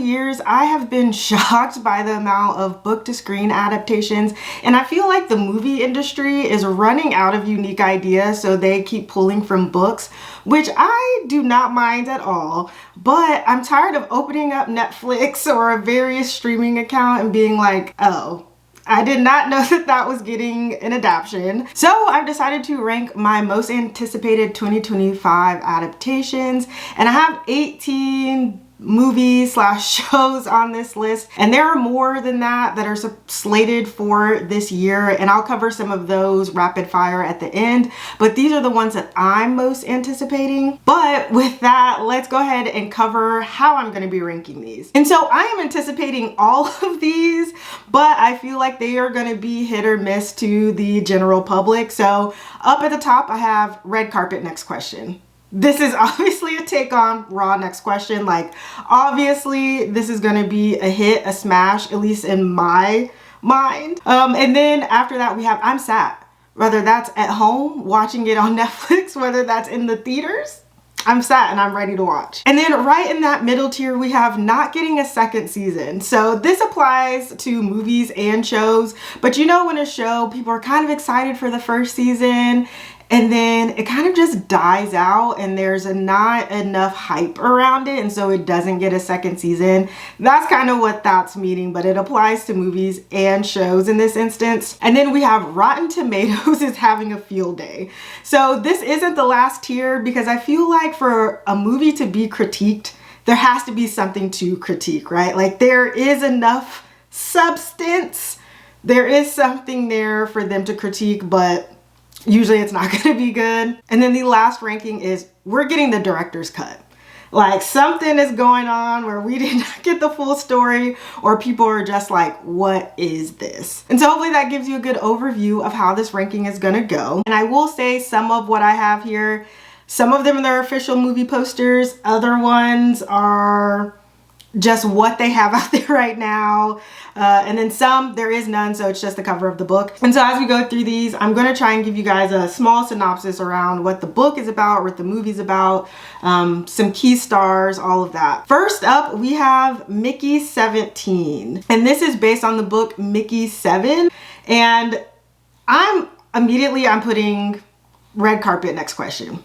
years, I have been shocked by the amount of book to screen adaptations, and I feel like the movie industry is running out of unique ideas, so they keep pulling from books, which I do not mind at all. But I'm tired of opening up Netflix or a various streaming account and being like, oh, I did not know that that was getting an adaptation. So I've decided to rank my most anticipated 2025 adaptations, and I have 18 movies / shows on this list, and there are more than that that are slated for this year, and I'll cover some of those rapid fire at the end, but these are the ones that I'm most anticipating. But with that, let's go ahead and cover how I'm going to be ranking these. And so I am anticipating all of these, but I feel like they are going to be hit or miss to the general public. So up at the top, I have red carpet next question. This is obviously a take on Raw next question. Like, obviously this is gonna be a hit, a smash, at least in my mind. And then after that we have I'm Sad. Whether that's at home watching it on Netflix, whether that's in the theaters, I'm sad and I'm ready to watch. And then right in that middle tier, we have not getting a second season. So this applies to movies and shows, but you know when a show, people are kind of excited for the first season, and then it kind of just dies out and there's not enough hype around it, and so it doesn't get a second season. That's kind of what that's meaning, but it applies to movies and shows in this instance. And then we have Rotten Tomatoes is having a field day. So this isn't the last tier because I feel like for a movie to be critiqued, there has to be something to critique, right? Like there is enough substance, there is something there for them to critique, but usually it's not going to be good. And then the last ranking is we're getting the director's cut. Like something is going on where we did not get the full story, or people are just like, what is this? And so hopefully that gives you a good overview of how this ranking is going to go. And I will say some of what I have here, some of them are official movie posters, other ones are just what they have out there right now, and then some there is none, so it's just the cover of the book. And so as we go through these, I'm going to try and give you guys a small synopsis around what the book is about, what the movie's about, some key stars, all of that. First up, we have Mickey 17, and this is based on the book Mickey 7, and I'm putting red carpet next question.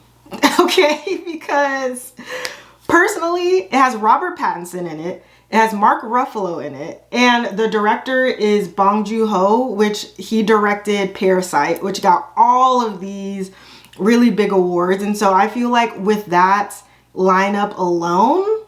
Okay, because personally, it has Robert Pattinson in it. It has Mark Ruffalo in it. And the director is Bong Joon-ho, which he directed Parasite, which got all of these really big awards. And so I feel like with that lineup alone,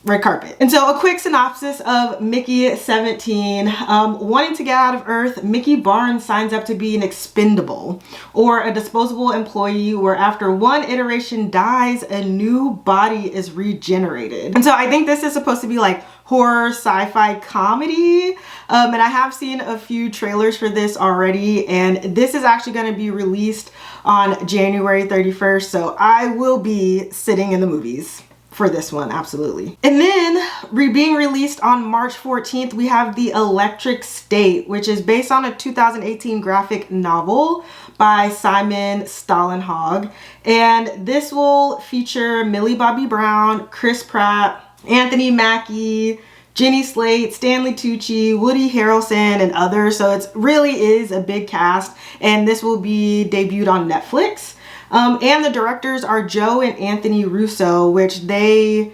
red carpet. And so a quick synopsis of Mickey 17. Wanting to get out of Earth, Mickey Barnes signs up to be an expendable, or a disposable employee, where after one iteration dies, a new body is regenerated. And so I think this is supposed to be like horror, sci-fi, comedy. And I have seen a few trailers for this already, and this is actually going to be released on January 31st. So I will be sitting in the movies for this one, absolutely. And then being released on March 14th, we have The Electric State, which is based on a 2018 graphic novel by Simon Stålenhag. And this will feature Millie Bobby Brown, Chris Pratt, Anthony Mackie, Jenny Slate, Stanley Tucci, Woody Harrelson, and others. So it really is a big cast, and this will be debuted on Netflix. And the directors are Joe and Anthony Russo, which they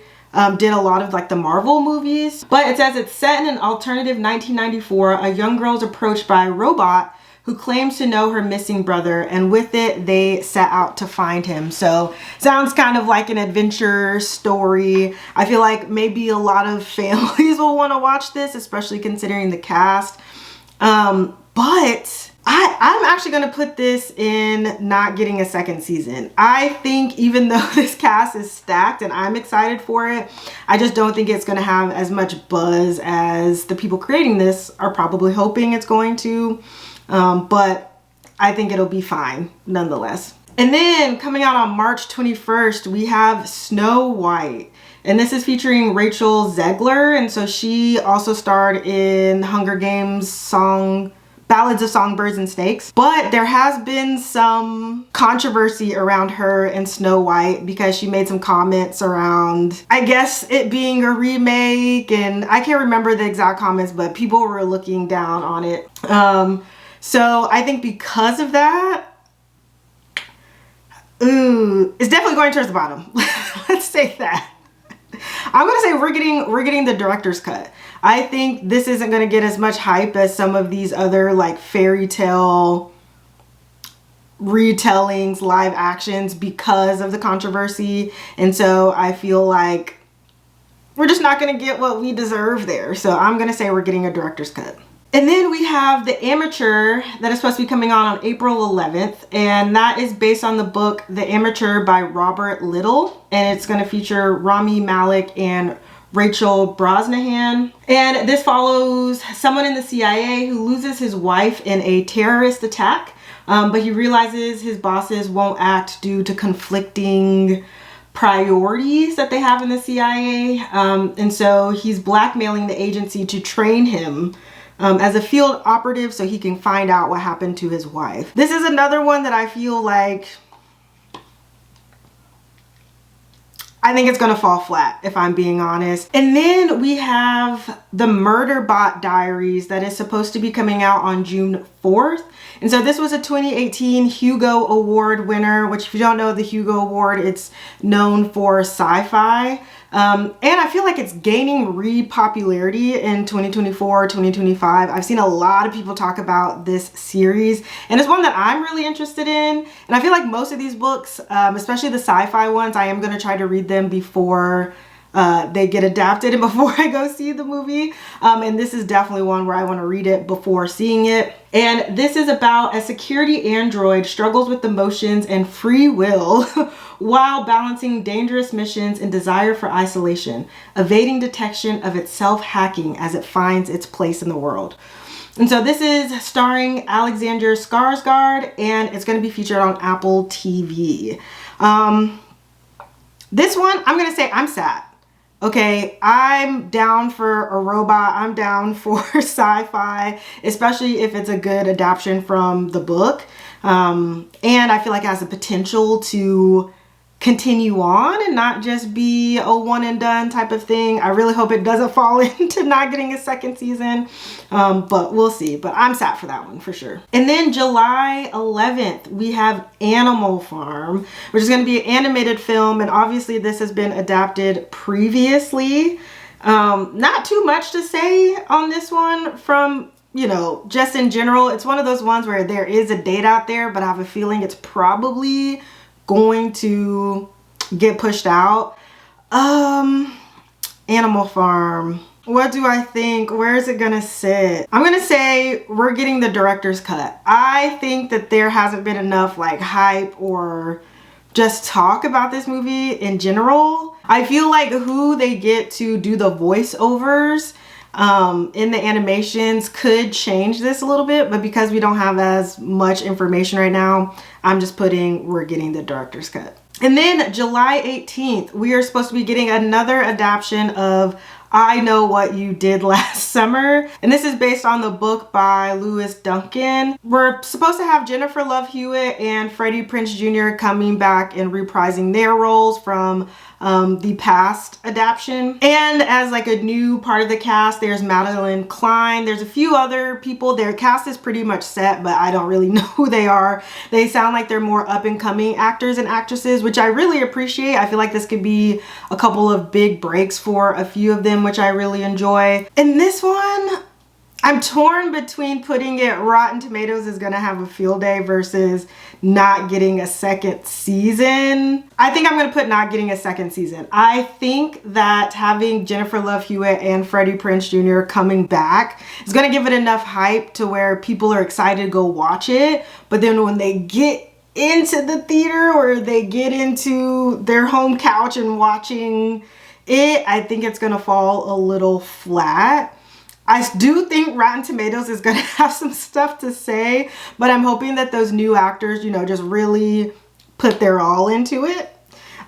did a lot of like the Marvel movies. But it says it's set in an alternative 1994. A young girl is approached by a robot who claims to know her missing brother, and with it they set out to find him. So sounds kind of like an adventure story. I feel like maybe a lot of families will want to watch this, especially considering the cast. But I'm actually going to put this in not getting a second season. I think even though this cast is stacked and I'm excited for it, I just don't think it's going to have as much buzz as the people creating this are probably hoping it's going to. But I think it'll be fine nonetheless. And then coming out on March 21st, we have Snow White. And this is featuring Rachel Zegler. And so she also starred in Hunger Games: Ballads of Songbirds and Snakes. But there has been some controversy around her and Snow White because she made some comments around, I guess, it being a remake, and I can't remember the exact comments, but people were looking down on it. So I think because of that, it's definitely going towards the bottom. Let's say that. I'm gonna say we're getting the director's cut. I think this isn't gonna get as much hype as some of these other like fairy tale retellings, live actions, because of the controversy. And so I feel like we're just not gonna get what we deserve there. So I'm gonna say we're getting a director's cut. And then we have The Ametuer that is supposed to be coming on April 11th. And that is based on the book The Ametuer by Robert Little. And it's going to feature Rami Malek and Rachel Brosnahan. And this follows someone in the CIA who loses his wife in a terrorist attack. But he realizes his bosses won't act due to conflicting priorities that they have in the CIA. And so he's blackmailing the agency to train him as a field operative so he can find out what happened to his wife. This is another one that I feel like I think it's gonna fall flat, if I'm being honest. And then we have the Murderbot Diaries that is supposed to be coming out on June 4th. And so this was a 2018 Hugo Award winner, which if you don't know the Hugo Award, it's known for sci-fi. And I feel like it's gaining re-popularity in 2024, 2025. I've seen a lot of people talk about this series, and it's one that I'm really interested in. And I feel like most of these books, especially the sci-fi ones, I am going to try to read them before they get adapted and before I go see the movie. And this is definitely one where I want to read it before seeing it. And this is about a security android struggles with emotions and free will while balancing dangerous missions and desire for isolation, evading detection of its self-hacking as it finds its place in the world. And so this is starring Alexander Skarsgård, and it's going to be featured on Apple TV. This one, I'm going to say I'm sad. Okay, I'm down for a robot. I'm down for sci-fi, especially if it's a good adaptation from the book. And I feel like it has the potential to continue on and not just be a one and done type of thing. I really hope it doesn't fall into not getting a second season, but we'll see. But I'm sad for that one for sure. And then July 11th, we have Animal Farm, which is going to be an animated film. And obviously this has been adapted previously. Not too much to say on this one from, you know, just in general. It's one of those ones where there is a date out there, but I have a feeling it's probably going to get pushed out. Animal Farm. What do I think? Where is it gonna sit? I'm gonna say we're getting the director's cut. I think that there hasn't been enough like hype or just talk about this movie in general. I feel like who they get to do the voiceovers in the animations could change this a little bit, but because we don't have as much information right now, I'm just putting we're getting the director's cut. And then July 18th, we are supposed to be getting another adaptation of I Know What You Did Last Summer. And this is based on the book by Lewis Duncan. We're supposed to have Jennifer Love Hewitt and Freddie Prinze Jr. coming back and reprising their roles from the past adaptation. And as like a new part of the cast, there's Madeline Klein. There's a few other people. Their cast is pretty much set, but I don't really know who they are. They sound like they're more up and coming actors and actresses, which I really appreciate. I feel like this could be a couple of big breaks for a few of them, which I really enjoy. And this one, I'm torn between putting it Rotten Tomatoes is gonna have a field day versus not getting a second season. I think I'm gonna put not getting a second season. I think that having Jennifer Love Hewitt and Freddie Prinze Jr. coming back is gonna give it enough hype to where people are excited to go watch it. But then when they get into the theater or they get into their home couch and watching it, I think it's gonna fall a little flat. I do think Rotten Tomatoes is gonna have some stuff to say, but I'm hoping that those new actors, you know, just really put their all into it.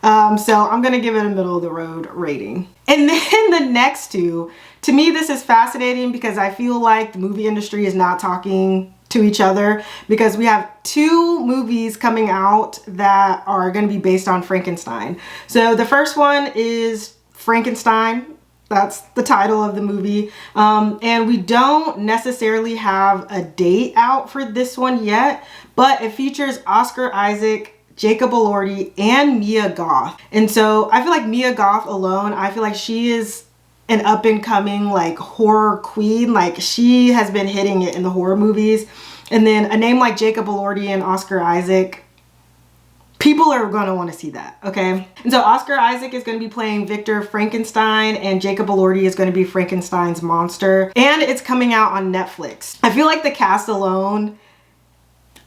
So I'm gonna give it a middle of the road rating. And then the next two, to me this is fascinating because I feel like the movie industry is not talking to each other, because we have two movies coming out that are going to be based on Frankenstein. So the first one is Frankenstein. That's the title of the movie. And we don't necessarily have a date out for this one yet, but it features Oscar Isaac, Jacob Elordi, and Mia Goth. And so I feel like Mia Goth alone, I feel like she is an up and coming like horror queen. Like she has been hitting it in the horror movies. And then a name like Jacob Elordi and Oscar Isaac, people are going to want to see that, okay? And so Oscar Isaac is going to be playing Victor Frankenstein, and Jacob Elordi is going to be Frankenstein's monster. And it's coming out on Netflix. I feel like the cast alone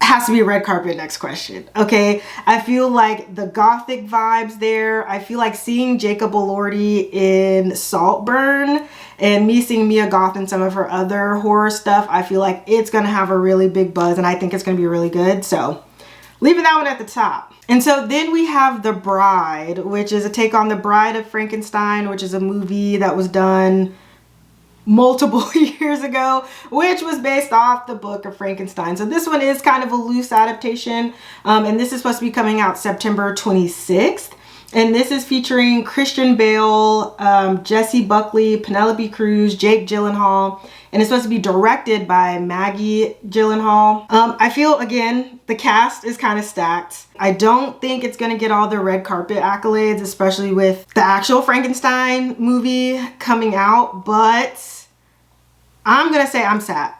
has to be red carpet next question, okay? I feel like the gothic vibes there. I feel like seeing Jacob Elordi in Saltburn and me seeing Mia Goth in some of her other horror stuff, I feel like it's gonna have a really big buzz, and I think it's gonna be really good. So leaving that one at the top. And so then we have The Bride, which is a take on The Bride of Frankenstein, which is a movie that was done multiple years ago, which was based off the book of Frankenstein. So this one is kind of a loose adaptation, and this is supposed to be coming out September 26th. And this is featuring Christian Bale, Jessie Buckley, Penelope Cruz, Jake Gyllenhaal, and it's supposed to be directed by Maggie Gyllenhaal. I feel, again, the cast is kind of stacked. I don't think it's gonna get all the red carpet accolades, especially with the actual Frankenstein movie coming out, but I'm gonna say I'm sad.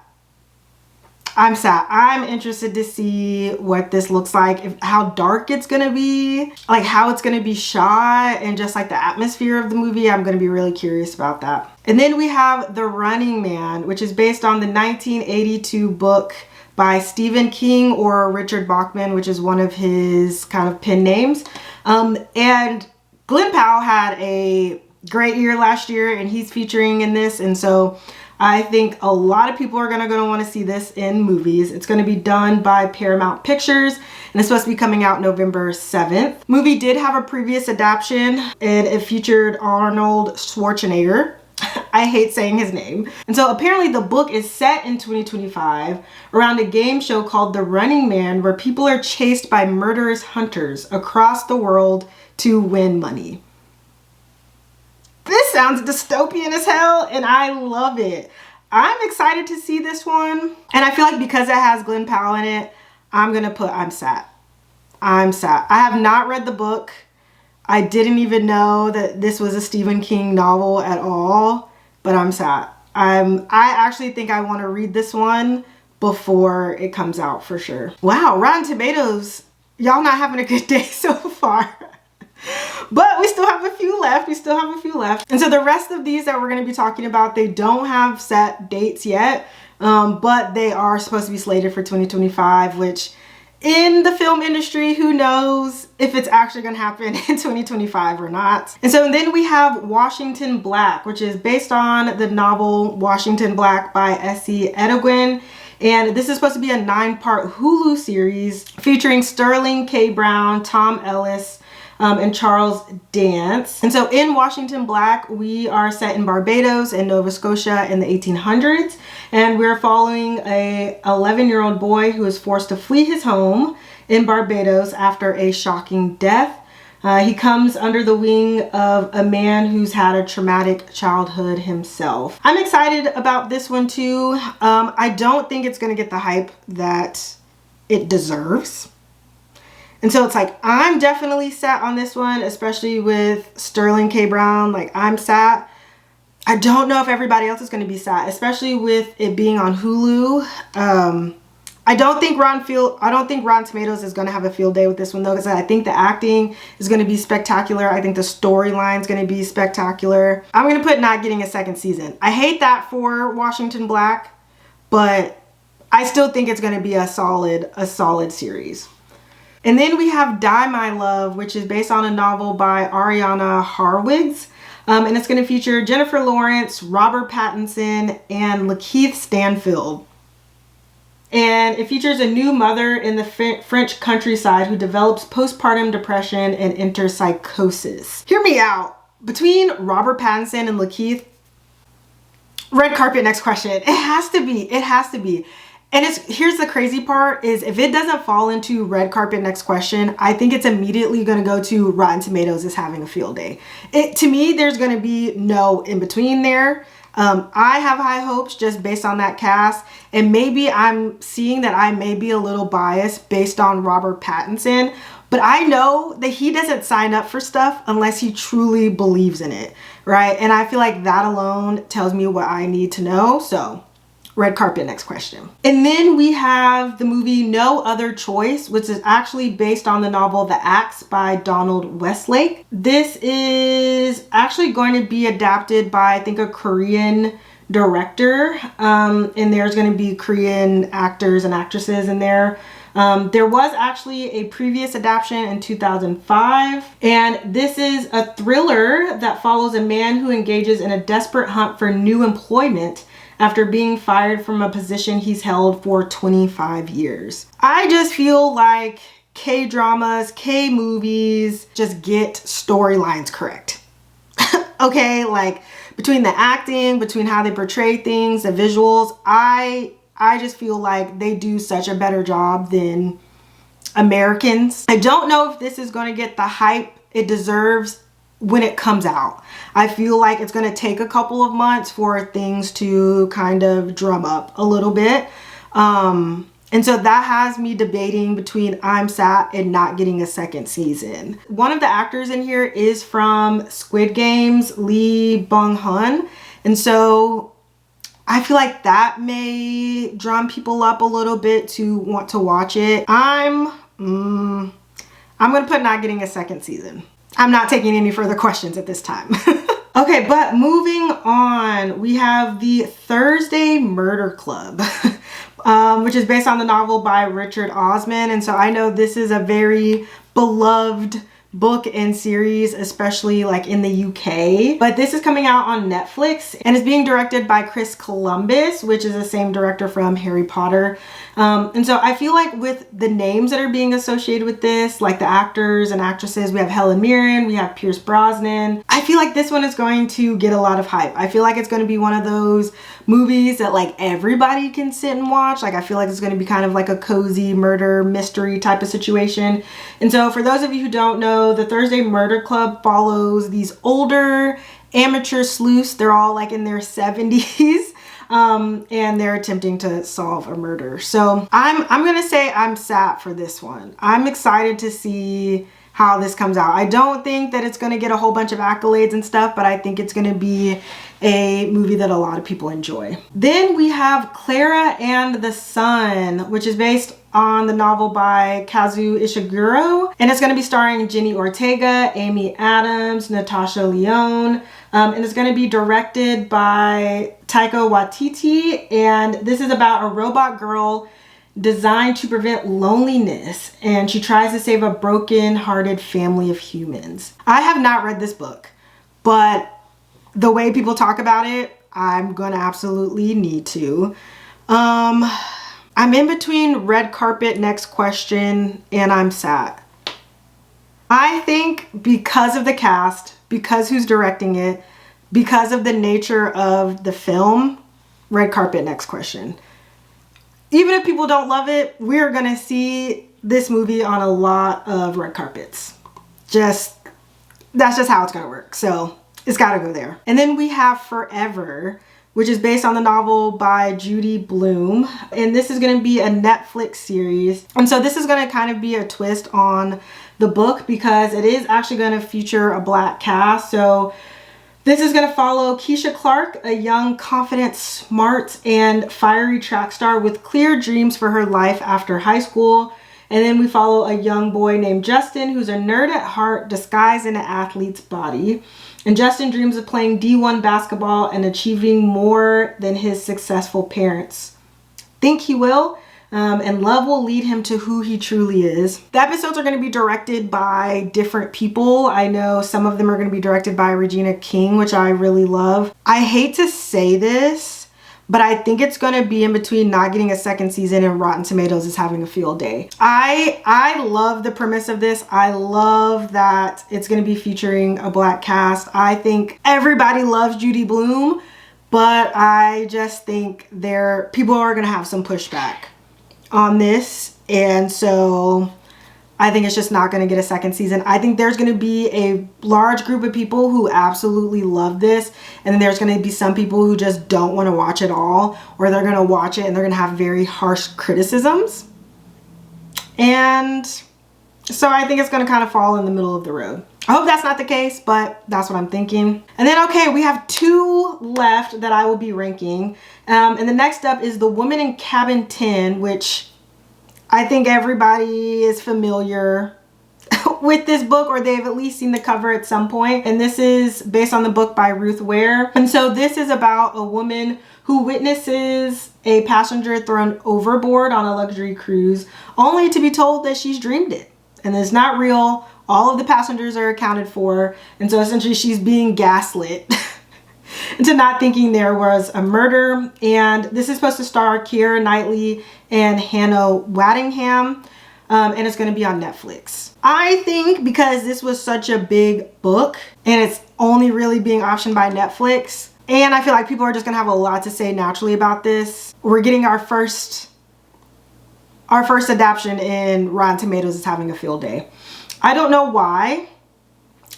I'm interested to see what this looks like, how dark it's gonna be, like how it's gonna be shot, and just like the atmosphere of the movie. I'm gonna be really curious about that. And then we have The Running Man, which is based on the 1982 book by Stephen King, or Richard Bachman, which is one of his kind of pen names. And Glenn Powell had a great year last year, and he's featuring in this, and so I think a lot of people are gonna want to see this in movies. It's gonna be done by Paramount Pictures, and it's supposed to be coming out November 7th. Movie did have a previous adaptation, and it featured Arnold Schwarzenegger. I hate saying his name. And so apparently the book is set in 2025 around a game show called The Running Man, where people are chased by murderous hunters across the world to win money. This sounds dystopian as hell, and I love it. I'm excited to see this one. And I feel like because it has Glenn Powell in it, I'm gonna put I'm sad. I'm sad. I have not read the book. I didn't even know that this was a Stephen King novel at all, but I'm sad. I actually think I want to read this one before it comes out for sure. Wow, Rotten Tomatoes, y'all not having a good day so far. But we still have a few left. And so the rest of these that we're going to be talking about, they don't have set dates yet, but they are supposed to be slated for 2025, which in the film industry, who knows if it's actually going to happen in 2025 or not. And so then we have Washington Black, which is based on the novel Washington Black by S.E. Edogwin. And this is supposed to be a 9-part Hulu series featuring Sterling K. Brown, Tom Ellis, and Charles Dance. And so in Washington Black, we are set in Barbados and Nova Scotia in the 1800s, and we're following a 11-year-old boy who is forced to flee his home in Barbados after a shocking death. He comes under the wing of a man who's had a traumatic childhood himself. I'm excited about this one too. I don't think it's gonna get the hype that it deserves. And so it's like, I'm definitely sat on this one, especially with Sterling K. Brown. Like, I'm sat. I don't know if everybody else is going to be sat, especially with it being on Hulu. I don't think Rotten Tomatoes is going to have a field day with this one though, because I think the acting is going to be spectacular. I think the storyline is going to be spectacular. I'm going to put not getting a second season. I hate that for Washington Black, but I still think it's going to be a solid series. And then we have Die My Love, which is based on a novel by Ariana Harwitz. And it's going to feature Jennifer Lawrence, Robert Pattinson, and Lakeith Stanfield. And it features a new mother in the French countryside who develops postpartum depression and enters psychosis. Hear me out. Between Robert Pattinson and Lakeith, red carpet next question. It has to be. It has to be. And here's the crazy part is if it doesn't fall into red carpet next question, I think it's immediately going to go to Rotten Tomatoes is having a field day. To me, there's going to be no in between there. I have high hopes just based on that cast, and maybe I'm seeing that I may be a little biased based on Robert Pattinson, but I know that he doesn't sign up for stuff unless he truly believes in it, right? And I feel like that alone tells me what I need to know. So red carpet next question. And then we have the movie No Other Choice, which is actually based on the novel The Axe by Donald Westlake. This is actually going to be adapted by, I think, a Korean director, and there's going to be Korean actors and actresses in there. There was actually a previous adaptation in 2005, and this is a thriller that follows a man who engages in a desperate hunt for new employment after being fired from a position he's held for 25 years. I just feel like K-dramas, K-movies just get storylines correct. Okay, like between the acting, between how they portray things, the visuals, I just feel like they do such a better job than Americans. I don't know if this is going to get the hype it deserves when it comes out. I feel like it's going to take a couple of months for things to kind of drum up a little bit. And so that has me debating between I'm sad and not getting a second season. One of the actors in here is from Squid Games, Lee Bong-hun. And so I feel like that may drum people up a little bit to want to watch it. I'm going to put not getting a second season. I'm not taking any further questions at this time. Okay, but moving on, we have the Thursday Murder Club, which is based on the novel by Richard Osman. And so I know this is a very beloved book and series, especially like in the UK. But this is coming out on Netflix and is being directed by Chris Columbus, which is the same director from Harry Potter. And so I feel like with the names that are being associated with this, like the actors and actresses, we have Helen Mirren, we have Pierce Brosnan. I feel like this one is going to get a lot of hype. I feel like it's going to be one of those movies that like everybody can sit and watch. Like I feel like it's going to be kind of like a cozy murder mystery type of situation. And so for those of you who don't know, the Thursday Murder Club follows these older amateur sleuths. They're all like in their 70s. And they're attempting to solve a murder. So I'm gonna say I'm sat for this one. I'm excited to see how this comes out. I don't think that it's gonna get a whole bunch of accolades and stuff, but I think it's gonna be a movie that a lot of people enjoy. Then we have Klara and the Sun, which is based on the novel by Kazuo Ishiguro, and it's going to be starring Jenny Ortega, Amy Adams, Natasha Lyonne, and it's going to be directed by Taika Waititi, and this is about a robot girl designed to prevent loneliness, and she tries to save a broken-hearted family of humans. I have not read this book, but the way people talk about it, I'm gonna absolutely need to. I'm in between red carpet next question and I'm sad. I think because of the cast, because who's directing it, because of the nature of the film, red carpet next question. Even if people don't love it, we're gonna see this movie on a lot of red carpets. That's just how it's gonna work. So it's gotta go there. And then we have Forever, which is based on the novel by Judy Blume. And this is gonna be a Netflix series. And so this is gonna kind of be a twist on the book because it is actually gonna feature a Black cast. So this is gonna follow Keisha Clark, a young, confident, smart, and fiery track star with clear dreams for her life after high school. And then we follow a young boy named Justin, who's a nerd at heart disguised in an athlete's body. And Justin dreams of playing D1 basketball and achieving more than his successful parents think he will. And love will lead him to who he truly is. The episodes are going to be directed by different people. I know some of them are going to be directed by Regina King, which I really love. I hate to say this, but I think it's going to be in between not getting a second season and Rotten Tomatoes is having a field day. I love the premise of this. I love that it's going to be featuring a Black cast. I think everybody loves Judy Blume, but I just think people are going to have some pushback on this, and so I think it's just not going to get a second season. I think there's going to be a large group of people who absolutely love this, and then there's going to be some people who just don't want to watch it all, or they're going to watch it and they're going to have very harsh criticisms. And so I think it's going to kind of fall in the middle of the road. I hope that's not the case, but that's what I'm thinking. And then, okay, we have 2 left that I will be ranking. And the next up is The Woman in Cabin 10, which I think everybody is familiar with this book, or they've at least seen the cover at some point. And this is based on the book by Ruth Ware. And so this is about a woman who witnesses a passenger thrown overboard on a luxury cruise, only to be told that she's dreamed it and it's not real. All of the passengers are accounted for. And so essentially she's being gaslit into not thinking there was a murder. And this is supposed to star Keira Knightley and Hannah Waddingham. And it's going to be on Netflix. I think because this was such a big book and it's only really being optioned by Netflix, and I feel like people are just going to have a lot to say naturally about this, we're getting our first adaptation in Rotten Tomatoes is having a field day. I don't know why,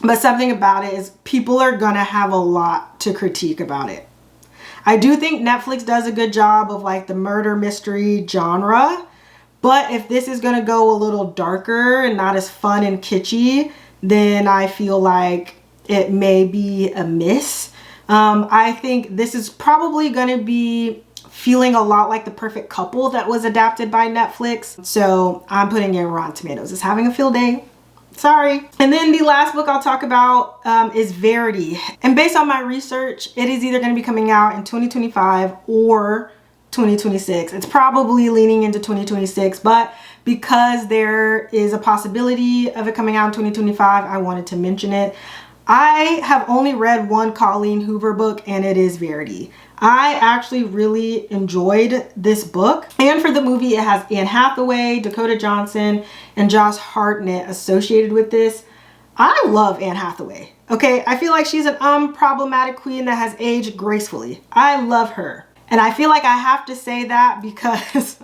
but something about it is people are gonna have a lot to critique about it. I do think Netflix does a good job of like the murder mystery genre, but if this is gonna go a little darker and not as fun and kitschy, then I feel like it may be a miss. I think this is probably gonna be feeling a lot like The Perfect Couple that was adapted by Netflix. So I'm putting in Rotten Tomatoes is having a field day. Sorry. And then the last book I'll talk about is Verity. And based on my research, it is either going to be coming out in 2025 or 2026. It's probably leaning into 2026, but because there is a possibility of it coming out in 2025, I wanted to mention it. I have only read one Colleen Hoover book, and it is Verity. I actually really enjoyed this book. And for the movie, it has Anne Hathaway, Dakota Johnson, and Josh Hartnett associated with this. I love Anne Hathaway. Okay, I feel like she's an unproblematic queen that has aged gracefully. I love her. And I feel like I have to say that because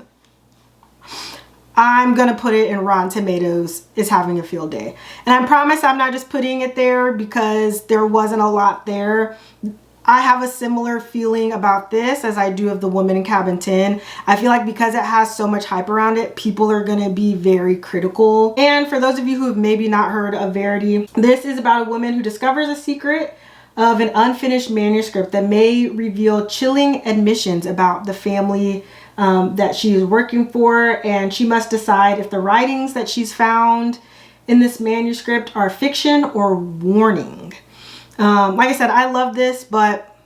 I'm gonna put it in Rotten Tomatoes is having a field day. And I promise I'm not just putting it there because there wasn't a lot there. I have a similar feeling about this as I do of The Woman in Cabin 10. I feel like because it has so much hype around it, people are gonna be very critical. And for those of you who have maybe not heard of Verity, this is about a woman who discovers a secret of an unfinished manuscript that may reveal chilling admissions about the family that she is working for, and she must decide if the writings that she's found in this manuscript are fiction or warning. Like I said, I love this, but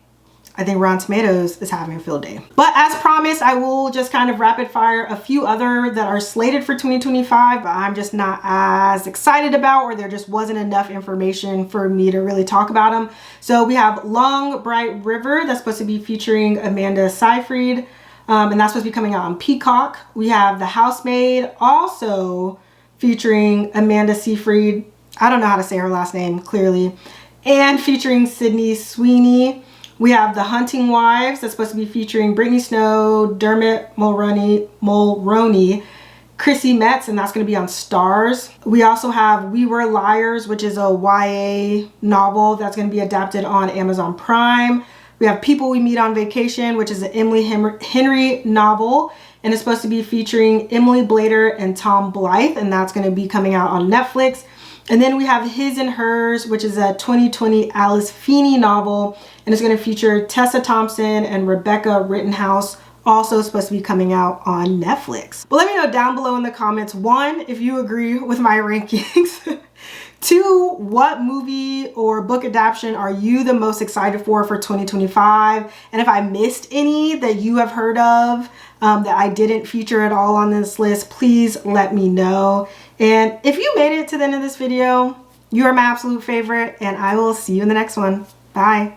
I think Rotten Tomatoes is having a field day. But as promised, I will just kind of rapid fire a few other that are slated for 2025, but I'm just not as excited about, or there just wasn't enough information for me to really talk about them. So we have Long Bright River, that's supposed to be featuring Amanda Seyfried, and that's supposed to be coming out on Peacock. We have The Housemaid, also featuring Amanda Seyfried. I don't know how to say her last name clearly. And featuring Sydney Sweeney. We have The Hunting Wives, that's supposed to be featuring Brittany Snow, Dermot Mulroney, Chrissy Metz, and that's going to be on Starz. We also have We Were Liars, which is a YA novel that's going to be adapted on Amazon Prime. We have People We Meet on Vacation, which is an Emily Henry novel, and it's supposed to be featuring Emily Blader and Tom Blythe, and that's going to be coming out on Netflix. And then we have His and Hers, which is a 2020 Alice Feeney novel, and it's going to feature Tessa Thompson and Rebecca Rittenhouse, also supposed to be coming out on Netflix. But let me know down below in the comments, 1, if you agree with my rankings, 2, what movie or book adaptation are you the most excited for 2025? And if I missed any that you have heard of that I didn't feature at all on this list, please let me know. And if you made it to the end of this video, you are my absolute favorite, and I will see you in the next one. Bye.